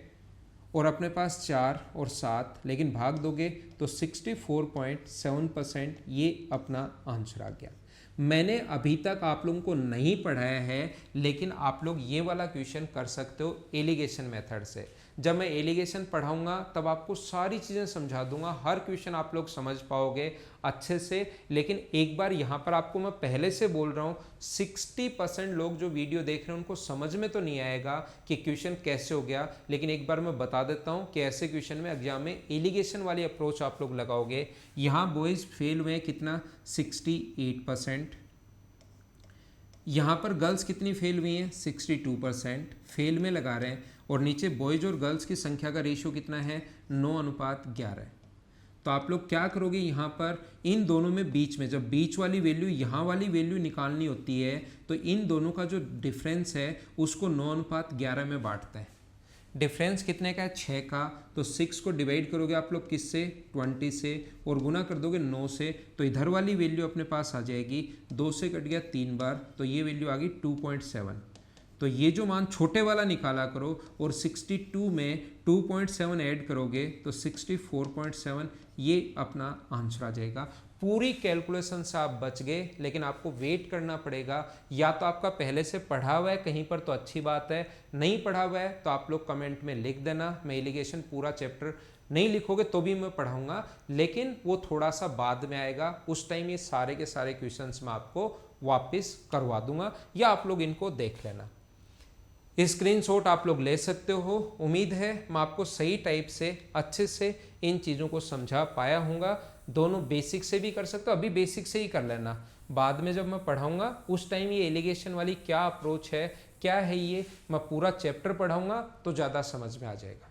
और अपने पास 4 और 7, लेकिन भाग दोगे तो 64.7% ये अपना आंसर आ गया। मैंने अभी तक आप लोगों को नहीं पढ़ाया है, लेकिन आप लोग ये वाला क्वेश्चन कर सकते हो एलिगेशन मेथड से। जब मैं एलिगेशन पढ़ाऊंगा तब आपको सारी चीज़ें समझा दूंगा, हर क्वेश्चन आप लोग समझ पाओगे अच्छे से। लेकिन एक बार यहाँ पर आपको मैं पहले से बोल रहा हूँ, 60% लोग जो वीडियो देख रहे हैं उनको समझ में तो नहीं आएगा कि क्वेश्चन कैसे हो गया, लेकिन एक बार मैं बता देता हूँ कि ऐसे क्वेश्चन में एग्जाम में एलिगेशन वाली अप्रोच आप लोग लगाओगे। यहाँ बॉयज़ फेल हुए कितना? 68%। यहाँ पर गर्ल्स कितनी फेल हुई हैं? 62% फेल में लगा रहे हैं। और नीचे बॉयज़ और गर्ल्स की संख्या का रेशियो कितना है? 9:11। तो आप लोग क्या करोगे? यहाँ पर इन दोनों में बीच में, जब बीच वाली वैल्यू यहाँ वाली वैल्यू निकालनी होती है, तो इन दोनों का जो डिफरेंस है उसको 9:11 में बांटते हैं। डिफरेंस कितने का है? 6 का। तो 6 को डिवाइड करोगे आप लोग किससे? 20 से, और गुना कर दोगे 9 से, तो इधर वाली वैल्यू अपने पास आ जाएगी। 2 से कट गया 3 बार, तो ये वैल्यू आ गई 2.7। तो ये जो मान छोटे वाला निकाला करो और 62 में 2.7 ऐड करोगे तो 64.7 ये अपना आंसर आ जाएगा। पूरी कैलकुलेशन से आप बच गए, लेकिन आपको वेट करना पड़ेगा। या तो आपका पहले से पढ़ा हुआ है कहीं पर तो अच्छी बात है, नहीं पढ़ा हुआ है तो आप लोग कमेंट में लिख देना। मैं इरिगेशन पूरा चैप्टर नहीं लिखोगे तो भी मैं पढ़ाऊंगा, लेकिन वो थोड़ा सा बाद में आएगा। उस टाइम ये सारे के सारे क्वेश्चंस मैं आपको वापस करवा दूंगा, या आप लोग इनको देख लेना। स्क्रीनशॉट आप लोग ले सकते हो। उम्मीद है मैं आपको सही टाइप से अच्छे से इन चीज़ों को समझा पाया हूँगा। दोनों बेसिक से भी कर सकते हो, अभी बेसिक से ही कर लेना। बाद में जब मैं पढ़ाऊँगा उस टाइम ये एलिगेशन वाली क्या अप्रोच है, क्या है, ये मैं पूरा चैप्टर पढ़ाऊँगा तो ज़्यादा समझ में आ जाएगा।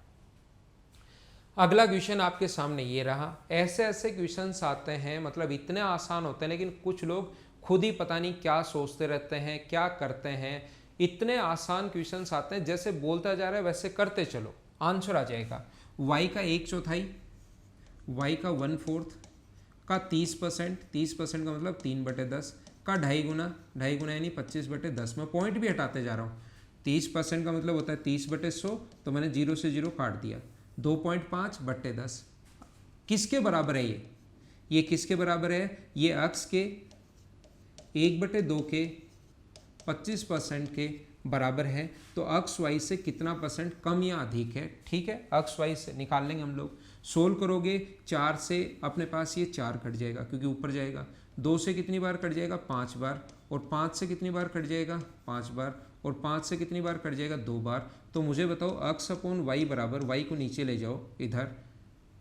अगला क्वेश्चन आपके सामने ये रहा। ऐसे ऐसे क्वेश्चंस आते हैं, मतलब इतने आसान होते हैं, लेकिन कुछ लोग खुद ही पता नहीं क्या सोचते रहते हैं, क्या करते हैं। इतने आसान क्वेश्चंस आते हैं, जैसे बोलता जा रहा है वैसे करते चलो, आंसर आ जाएगा। y का 1/4, y का 1/4 का 30%, 30% का मतलब 3/10 का 2.5 गुना यानी 25/10। मैं पॉइंट भी हटाते जा रहा हूँ। 30% का मतलब होता है 30/100, तो मैंने 0 से 0 काट दिया। 2.5/10 किसके बराबर है ये किसके बराबर है? ये अक्स के 1/2 के 25% के बराबर है। तो अक्स वाई से कितना परसेंट कम या अधिक है? ठीक है, अक्स वाई से निकाल लेंगे हम लोग। सोल्व करोगे 4 से अपने पास ये 4 कट जाएगा क्योंकि ऊपर जाएगा। 2 से कितनी बार कट जाएगा? 5 बार। और 5 से कितनी बार कट जाएगा? 5 बार। और 5 से कितनी बार कट जाएगा? 2 बार। तो मुझे बताओ अक्स अपॉन वाई बराबर, वाई को नीचे ले जाओ,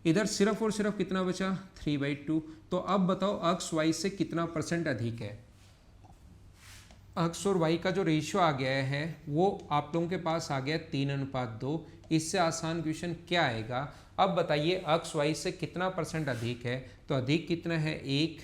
इधर सिर्फ और सिर्फ कितना बचा? 3/2। तो अब बताओ अक्स वाई से कितना परसेंट अधिक है? अक्स और वाई का जो रेशियो आ गया है वो आप लोगों के पास आ गया 3:2। इससे आसान क्वेश्चन क्या आएगा? अब बताइए अक्स वाई से कितना परसेंट अधिक है? तो अधिक कितना है? 1।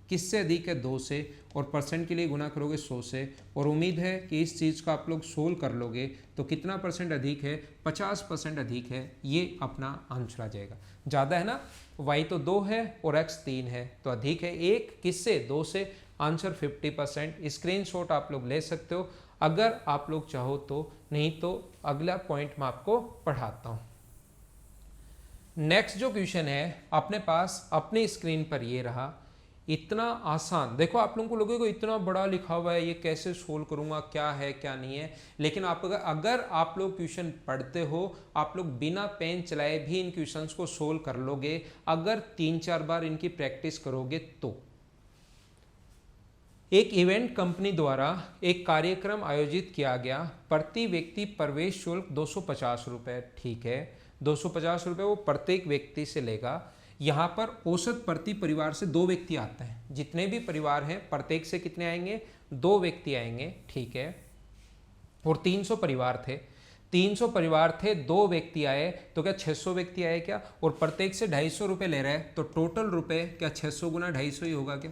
किससे अधिक है? 2 से। और परसेंट के लिए गुना करोगे 100 से। और उम्मीद है कि इस चीज़ को आप लोग सोल्व कर लोगे। तो कितना परसेंट अधिक है? 50% अधिक है। ये अपना आंसर आ जाएगा। ज़्यादा है ना, y तो 2 है और x 3 है, तो अधिक है 1 किससे? 2 से। आंसर 50%। स्क्रीनशॉट आप लोग ले सकते हो अगर आप लोग चाहो तो, नहीं तो अगला पॉइंट मैं आपको पढ़ाता हूँ। नेक्स्ट जो क्वेश्चन है अपने पास अपनी स्क्रीन पर ये रहा। इतना आसान, देखो आप लोगों को लगेगा इतना बड़ा लिखा हुआ है, ये कैसे सोल्व करूंगा, क्या है क्या नहीं है। लेकिन अगर आप लोग क्वेश्चन पढ़ते हो, आप लोग बिना पेन चलाए भी इन क्वेश्चंस को सोल्व कर लोगे अगर 3-4 बार इनकी प्रैक्टिस करोगे तो। एक इवेंट कंपनी द्वारा एक कार्यक्रम आयोजित किया गया। प्रति व्यक्ति प्रवेश शुल्क 250 रुपये। ठीक है, 250 रुपये वो प्रत्येक व्यक्ति से लेगा। यहाँ पर औसत प्रति परिवार से 2 व्यक्ति आते हैं। जितने भी परिवार हैं प्रत्येक से कितने आएंगे? 2 व्यक्ति आएंगे। ठीक है, और 300 परिवार थे। 300 परिवार थे, 2 व्यक्ति आए तो क्या 600 व्यक्ति आए क्या? और प्रत्येक से 250 रुपये ले रहे हैं, तो टोटल रुपये क्या 600 गुना 250 ही होगा क्या?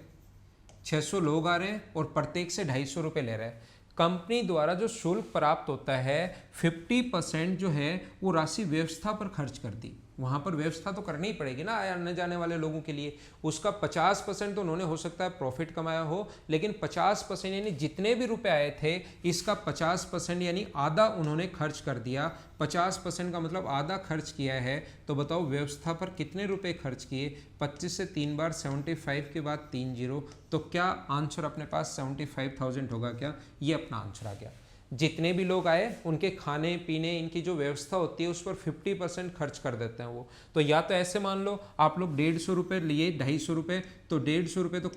600 लोग आ रहे हैं और प्रत्येक से 250 रुपये ले रहे हैं। कंपनी द्वारा जो शुल्क प्राप्त होता है 50% जो है वो राशि व्यवस्था पर खर्च कर दी। वहाँ पर व्यवस्था तो करनी ही पड़ेगी ना आने जाने वाले लोगों के लिए। उसका 50% तो उन्होंने हो सकता है प्रॉफिट कमाया हो, लेकिन 50% यानी जितने भी रुपए आए थे इसका 50% यानी आधा उन्होंने खर्च कर दिया। 50% का मतलब आधा खर्च किया है। तो बताओ व्यवस्था पर कितने रुपए खर्च किए? 25 से 3 बार 75 के बाद 3 0, तो क्या आंसर अपने पास 75,000 होगा क्या? ये अपना आंसर आ गया। जितने भी लोग आए उनके खाने पीने इनकी जो व्यवस्था होती है उस पर 50% खर्च कर देते हैं वो। तो या तो ऐसे मान लो आप लोग 150 रुपये लिए, 250 रुपये, तो 150 रुपये तो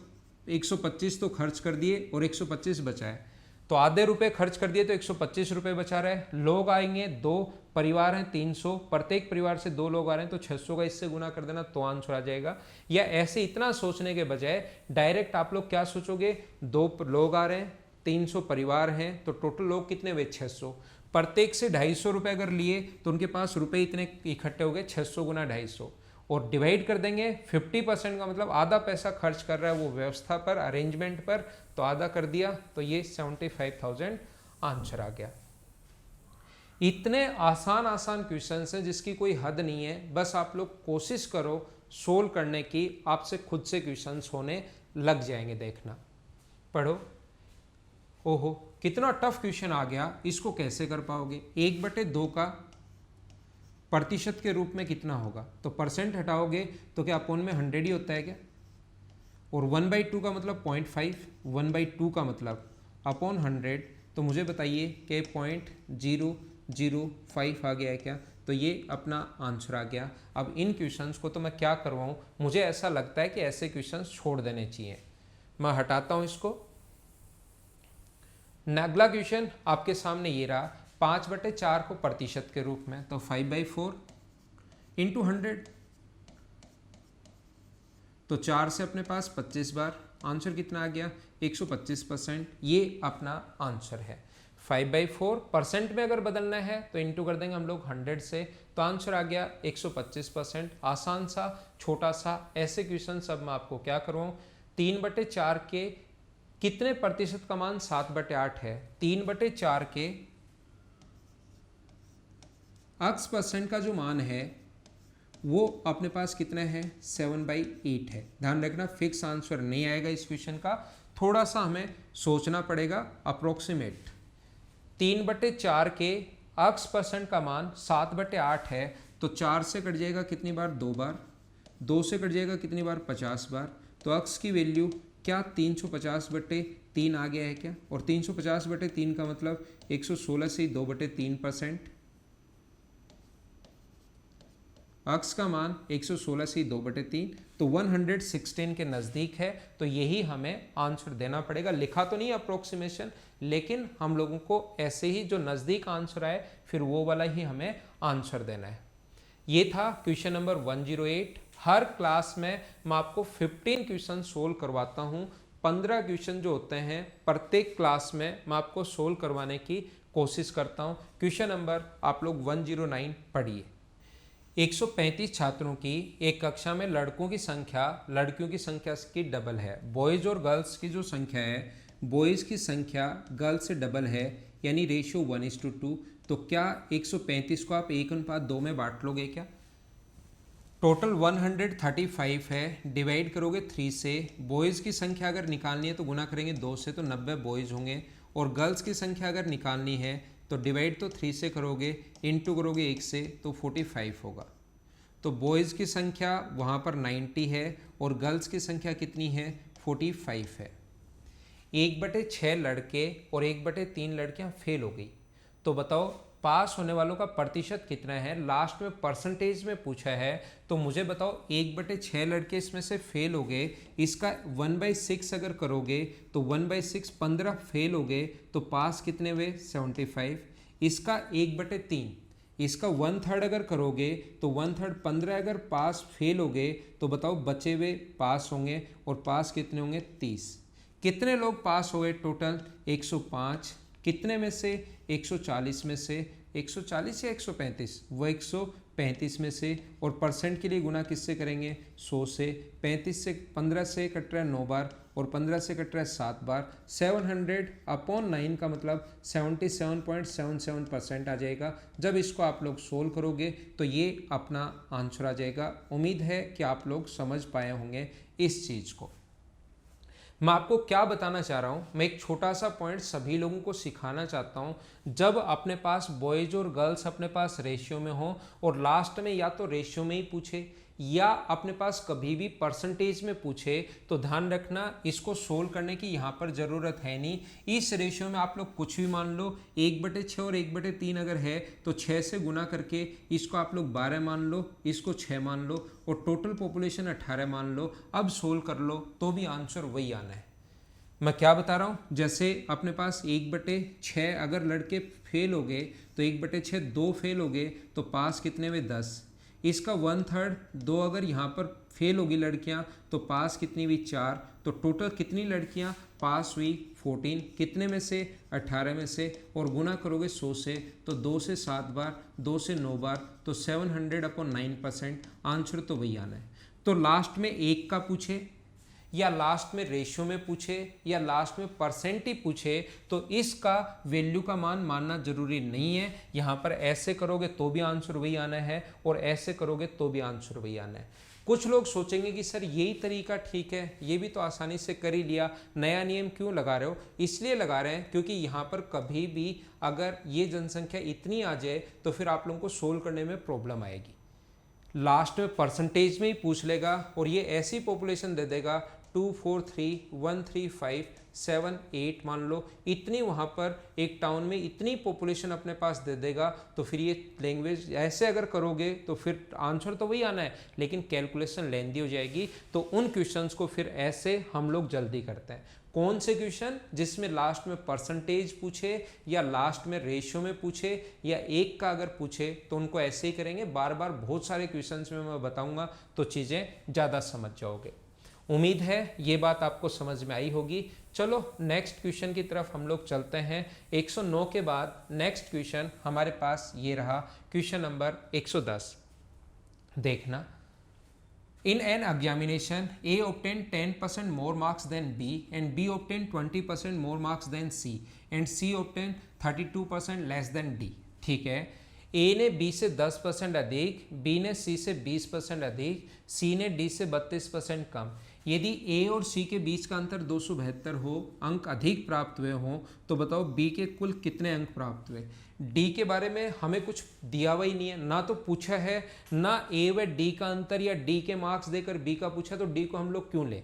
125 तो खर्च कर दिए और 125 बचाए, तो आधे रुपए खर्च कर दिए तो 125 रुपये बचा रहे। लोग आएंगे 2, परिवार हैं 300, प्रत्येक परिवार से 2 लोग आ रहे हैं तो 600 का इससे गुना कर देना तो आंसर आ जाएगा। या ऐसे इतना सोचने के बजाय डायरेक्ट आप लोग क्या सोचोगे? 2 लोग आ रहे हैं, 300 परिवार हैं, तो टोटल लोग कितने हुए? 600। प्रत्येक से 250 रुपये अगर लिए तो उनके पास रुपए इतने इकट्ठे हो गए, 600 गुना 250, और डिवाइड कर देंगे। 50% का मतलब आधा पैसा खर्च कर रहा है वो व्यवस्था पर, अरेंजमेंट पर, तो आधा कर दिया, तो ये 75,000 आंसर आ गया। इतने आसान क्वेश्चंस हैं जिसकी कोई हद नहीं है। बस आप लोग कोशिश करो सोल्व करने की, आपसे खुद से क्वेश्चंस होने लग जाएंगे। देखना, पढ़ो। ओहो, कितना टफ क्वेश्चन आ गया, इसको कैसे कर पाओगे। 1/2 का प्रतिशत के रूप में कितना होगा, तो परसेंट हटाओगे तो क्या अपॉन में 100 ही होता है क्या, और 1/2 का मतलब 0.5, 1/2 का मतलब अपॉन 100, तो मुझे बताइए कि 0.005 आ गया है क्या, तो ये अपना आंसर आ गया। अब इन क्वेश्चंस को तो मैं क्या करवाऊँ, मुझे ऐसा लगता है कि ऐसे क्वेश्चंस छोड़ देने चाहिए। मैं हटाता हूँ इसको। अगला क्वेश्चन आपके सामने ये रहा, 5/4 को प्रतिशत के रूप में, तो 5/4 इंटू 100, तो 4 से अपने पास 25 बार, आंसर कितना आ गया 125%। ये अपना आंसर है। 5/4 परसेंट में अगर बदलना है तो इंटू कर देंगे हम लोग 100 से, तो आंसर आ गया 125%। आसान सा, छोटा सा। ऐसे क्वेश्चन सब मैं आपको क्या करवाऊँ, 3/4 के कितने प्रतिशत का मान 7/8 है, 3/4 के x परसेंट का जो मान है वो अपने पास कितना है 7/8 है। ध्यान रखना फिक्स आंसर नहीं आएगा इस क्वेश्चन का, थोड़ा सा हमें सोचना पड़ेगा। अप्रोक्सीमेट 3/4 के x परसेंट का मान 7/8 है, तो 4 से कट जाएगा कितनी बार, 2 बार, 2 से कट जाएगा कितनी बार, 50 बार, तो x की वैल्यू क्या 350/3 आ गया है क्या, और 350/3 का मतलब 116 से 2/3%, x का मान 116 से 2/3, तो 116 के नज़दीक है, तो यही हमें आंसर देना पड़ेगा। लिखा तो नहीं अप्रोक्सीमेशन, लेकिन हम लोगों को ऐसे ही जो नज़दीक आंसर आए फिर वो वाला ही हमें आंसर देना है। ये था क्वेश्चन नंबर 108। हर क्लास में मैं आपको 15 क्वेश्चन सोल्व करवाता हूँ। 15 क्वेश्चन जो होते हैं प्रत्येक क्लास में मैं आपको सोल्व करवाने की कोशिश करता हूँ। क्वेश्चन नंबर आप लोग 109 पढ़िए। 135 छात्रों की एक कक्षा में लड़कों की संख्या लड़कियों की संख्या की डबल है। बॉयज़ और गर्ल्स की जो संख्या है, बॉयज़ की संख्या गर्ल्स से डबल है, यानी रेशियो 1:2। तो क्या 135 को आप 1:2 में बांट लोगे क्या। टोटल 135 है, डिवाइड करोगे 3 से। बॉयज़ की संख्या अगर निकालनी है तो गुना करेंगे 2 से, तो 90 बॉयज़ होंगे। और गर्ल्स की संख्या अगर निकालनी है तो डिवाइड तो 3 से करोगे, इंटू करोगे 1 से, तो 45 होगा। तो बॉयज़ की संख्या वहाँ पर 90 है और गर्ल्स की संख्या कितनी है 45 है। 1/6 लड़के और 1/3 लड़कियाँ फेल हो गई, तो बताओ पास होने वालों का प्रतिशत कितना है। लास्ट में परसेंटेज में पूछा है, तो मुझे बताओ 1/6 लड़के इसमें से फेल हो गए, इसका 1/6 अगर करोगे तो 1/6 15 फेल हो गए, तो पास कितने हुए 75। इसका 1/3, इसका 1/3 अगर करोगे तो 1/3 15 अगर पास फेल हो गए, तो बताओ बचे हुए पास होंगे, और पास कितने होंगे 30। कितने लोग पास हो गए टोटल 105। कितने में से 140 में से, 140 या 135, वो 135 में से। और परसेंट के लिए गुना किससे करेंगे 100 से। 35 से 15 से कट रहा है 9 बार, और 15 से कट रहा है 7 बार। 700/9 का मतलब 77.77% आ जाएगा। जब इसको आप लोग सोल्व करोगे तो ये अपना आंसर आ जाएगा। उम्मीद है कि आप लोग समझ पाए होंगे इस चीज़ को। मैं आपको क्या बताना चाह रहा हूँ, मैं एक छोटा सा पॉइंट सभी लोगों को सिखाना चाहता हूँ। जब अपने पास बॉयज़ और गर्ल्स अपने पास रेशियो में हो, और लास्ट में या तो रेशियो में ही पूछे या अपने पास कभी भी परसेंटेज में पूछे, तो ध्यान रखना इसको सोल्व करने की यहाँ पर ज़रूरत है नहीं। इस रेशियो में आप लोग कुछ भी मान लो, 1/6 और 1/3 अगर है तो 6 से गुना करके इसको आप लोग 12 मान लो, इसको 6 मान लो, और टोटल पॉपुलेशन 18 मान लो। अब सोल्व कर लो तो भी आंसर वही आना है। मैं क्या बता रहा हूँ, जैसे अपने पास 1/6 अगर लड़के फेल हो गए, तो 1/6 2 फेल हो गए, तो पास कितने हुए 10। इसका 1/3 2 अगर यहाँ पर फेल होगी लड़कियाँ, तो पास कितनी हुई 4। तो टोटल कितनी लड़कियाँ पास हुई 14। कितने में से 18 में से, और गुना करोगे 100 से, तो 2 से 7 बार, 2 से 9 बार, तो 700/9%। आंसर तो वही आना है। तो लास्ट में 1 का पूछे, या लास्ट में रेशियो में पूछे, या लास्ट में परसेंट ही पूछे, तो इसका वैल्यू का मान मानना जरूरी नहीं है। यहाँ पर ऐसे करोगे तो भी आंसर वही आना है, और ऐसे करोगे तो भी आंसर वही आना है। कुछ लोग सोचेंगे कि सर यही तरीका ठीक है, ये भी तो आसानी से कर ही लिया, नया नियम क्यों लगा रहे हो? इसलिए लगा रहे हैं क्योंकि यहाँ पर कभी भी अगर ये जनसंख्या इतनी आ जाए तो फिर आप लोगों को सोल्व करने में प्रॉब्लम आएगी। लास्ट में परसेंटेज में ही पूछ लेगा और ये ऐसी पॉपुलेशन दे देगा 2431357 मान लो, इतनी वहाँ पर एक टाउन में इतनी पॉपुलेशन अपने पास दे देगा। तो फिर ये लैंग्वेज ऐसे अगर करोगे तो फिर आंसर तो वही आना है, लेकिन कैलकुलेशन लेंदी हो जाएगी। तो उन क्वेश्चंस को फिर ऐसे हम लोग जल्दी करते हैं। कौन से क्वेश्चन? जिसमें लास्ट में परसेंटेज पूछे या लास्ट में रेशियो में पूछे या एक का अगर पूछे तो उनको ऐसे ही करेंगे। बार बार बहुत सारे क्वेश्चंस में मैं बताऊंगा तो चीज़ें ज़्यादा समझ जाओगे। उम्मीद है ये बात आपको समझ में आई होगी। चलो नेक्स्ट क्वेश्चन की तरफ हम लोग चलते हैं। 109 के बाद नेक्स्ट क्वेश्चन हमारे पास ये रहा, क्वेश्चन नंबर 110। देखना, in an examination A obtained 10% more marks than B and B obtained 20% more marks than C and C obtained 32% less than D। ठीक है, A ने B से 10% अधिक, B ने C से 20% अधिक, C ने D से 32% कम। यदि A और C के बीच का अंतर 272 हो, अंक अधिक प्राप्त हुए हों, तो बताओ B के कुल कितने अंक प्राप्त हुए? D के बारे में हमें कुछ दिया हुआ ही नहीं है, ना तो पूछा है, ना A व D का अंतर या D के मार्क्स देकर B का पूछा, तो D को हम लोग क्यों लें?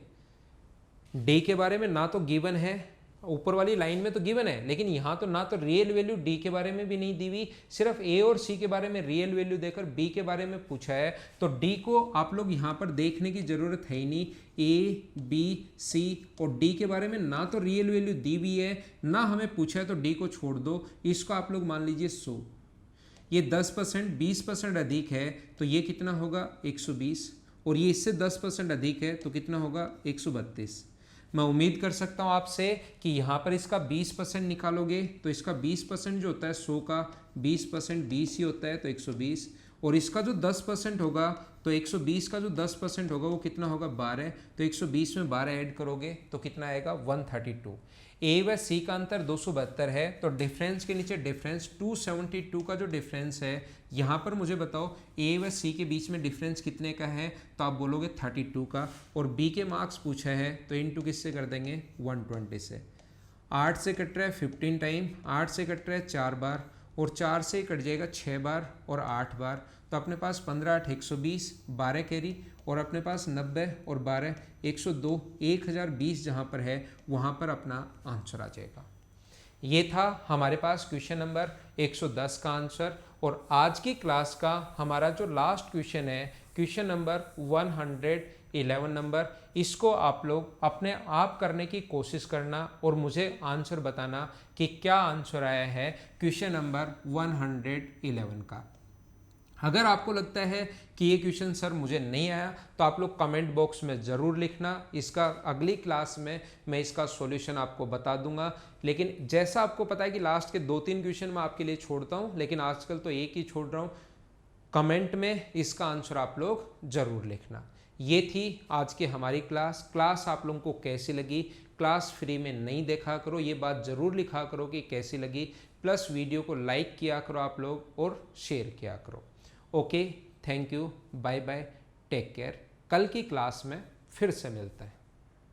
D के बारे में ना तो गिवन है, ऊपर वाली लाइन में तो गिवन है, लेकिन यहाँ तो ना तो रियल वैल्यू D के बारे में भी नहीं दी हुई, सिर्फ A और C के बारे में रियल वैल्यू देकर B के बारे में पूछा है। तो D को आप लोग यहाँ पर देखने की जरूरत है ही नहीं। A, B, C और D के बारे में ना तो रियल वैल्यू दी हुई है, ना हमें पूछा है, तो D को छोड़ दो। इसको आप लोग मान लीजिए 100। ये 10% 20% अधिक है तो ये कितना होगा? 120। और ये इससे 10% अधिक है तो कितना होगा? 132। मैं उम्मीद कर सकता हूँ आपसे कि यहाँ पर इसका 20% निकालोगे तो इसका 20% जो होता है 100 का 20% 20 ही होता है, तो 120। और इसका जो 10% होगा तो 120 का जो 10% होगा वो कितना होगा? 12। तो 120 में 12 ऐड करोगे तो कितना आएगा? 132। ए व सी का अंतर 272 है, तो डिफरेंस के नीचे डिफरेंस 272 का जो डिफरेंस है, यहाँ पर मुझे बताओ ए व सी के बीच में डिफरेंस कितने का है? तो आप बोलोगे 32 का। और बी के मार्क्स पूछा है तो इनटू किससे कर देंगे? 120 से। 8 से कट रहा है 15 टाइम, 8 से कट रहा है 4 बार और 4 से कट जाएगा 6 बार और 8 बार। तो अपने पास 15 8 120, 12 कैरी और अपने पास 90 और 12 102, 1020 जहाँ पर है वहाँ पर अपना आंसर आ जाएगा। ये था हमारे पास क्वेश्चन नंबर 110 का आंसर। और आज की क्लास का हमारा जो लास्ट क्वेश्चन है, क्वेश्चन नंबर 111 नंबर, इसको आप लोग अपने आप करने की कोशिश करना और मुझे आंसर बताना कि क्या आंसर आया है क्वेश्चन नंबर 111 का। अगर आपको लगता है कि ये क्वेश्चन सर मुझे नहीं आया तो आप लोग कमेंट बॉक्स में ज़रूर लिखना। इसका अगली क्लास में मैं इसका सॉल्यूशन आपको बता दूंगा। लेकिन जैसा आपको पता है कि लास्ट के 2-3 क्वेश्चन मैं आपके लिए छोड़ता हूँ, लेकिन आजकल तो एक ही छोड़ रहा हूँ। कमेंट में इसका आंसर आप लोग ज़रूर लिखना। ये थी आज की हमारी क्लास आप लोगों को कैसी लगी? क्लास फ्री में नहीं देखा करो, ये बात ज़रूर लिखा करो कि कैसी लगी। प्लस वीडियो को लाइक किया करो आप लोग और शेयर किया करो। Okay, thank you, bye bye, take care. कल की क्लास में फिर से मिलते हैं।